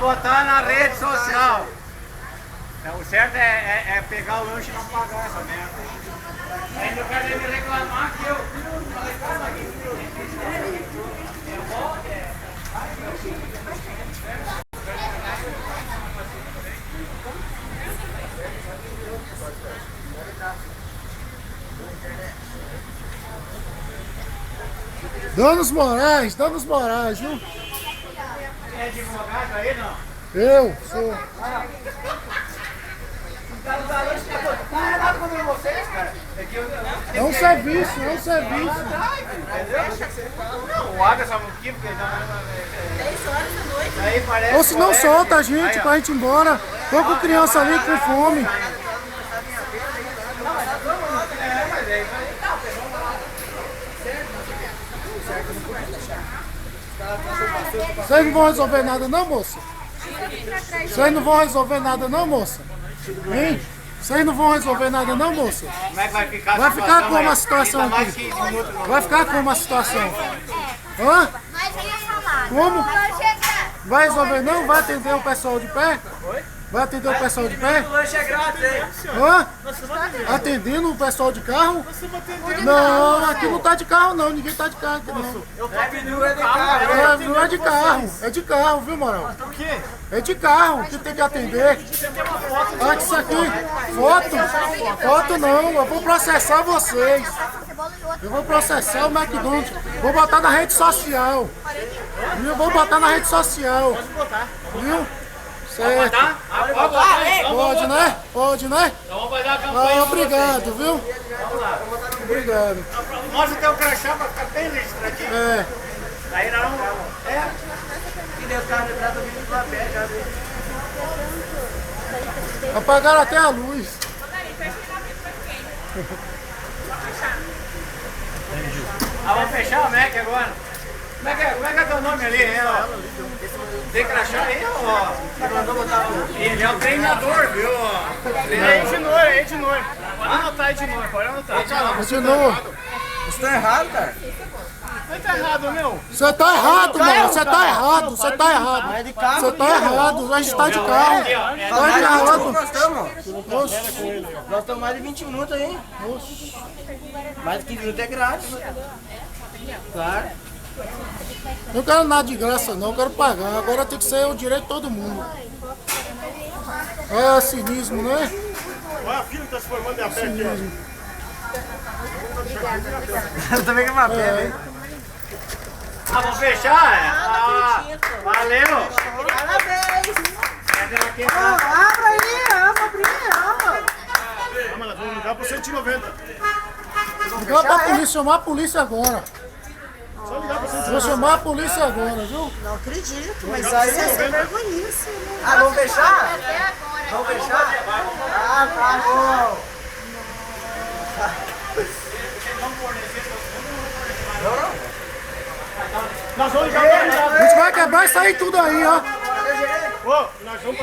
botar na rede social. O certo é pegar o lanche e não pagar essa merda. Ainda eu quero me reclamar que eu reclamo aqui. Danos Moraes, viu? É advogado aí, não? Eu sou. Não é nada contra vocês, cara. É um serviço, é um serviço. Não, o Anderson aqui, porque já 10 horas da noite. aí parece. Ou se não solta a gente pra gente ir embora. Tô com criança ali com fome. Vocês não vão resolver nada não, moça? Vocês não vão resolver nada não, moça? Hein? Vocês não vão resolver nada não, moça? Como é que vai ficar? Vai ficar como a situação aqui? Vai ficar como a situação? Hã? Como? Vai resolver não? Vai atender o pessoal de pé? Vai atender o pessoal de pé? O lanche é grátis, hein? Hã? Atendendo o pessoal de carro? Não, aqui não tá de carro não, ninguém tá de carro aqui não. Eu tô pedindo de carro. Não é de carro, é de carro, viu, Moral? O quê? É de carro que tem que atender. Ah, isso aqui, foto? Foto não, eu vou processar vocês. Eu vou processar o McDonald's, vou botar na rede social. Viu? Vou botar na rede social. Viu? Certo. Pode, né? Pode, né? Então vamos fazer a campanha. Ah, obrigado, viu? Vamos lá. Obrigado. Mostra o teu crachá pra ficar bem registradinho. É. Aí não. É. E Deus carro de trás também não pé, já viu? Apagaram até a luz. Ah, vamos fechar o Mac agora. Como é que é teu nome ali, hein, ó? Tem crachá aí, ó? Ele é o treinador, viu? É Ednor. Pode anotar, Ednor, pode anotar. Continua. Isso tá errado, cara. Não tá errado, meu. Você tá errado, mano. Você tá errado. Você tá errado. Você tá errado. A gente tá de carro. Tá errado. Nós estamos. Oxi. Nós estamos mais de 20 minutos aí. Mais de 15 minutos é grátis. Claro. Não quero nada de graça não, eu quero pagar. Agora tem que ser o direito de todo mundo. É cinismo, né? Olha a filha que tá se formando de a pé aqui, ó. Eu também quero uma pedra, hein? Ah, vamos fechar? Ah, valeu! Parabéns! Abra aí, abra. Vamos lá, vamos ligar pro 190. Ligar pra polícia, chamar a polícia agora. Só ligar pro 190. Vou chamar a polícia agora, viu? Não acredito, mas aí é sem vergonhice. Ah, vamos fechar? Até agora. Vamos fechar? Ah, tá bom. Nós vamos ligar pra A gente vai quebrar isso aí tudo aí, ó. Ô, nós vamos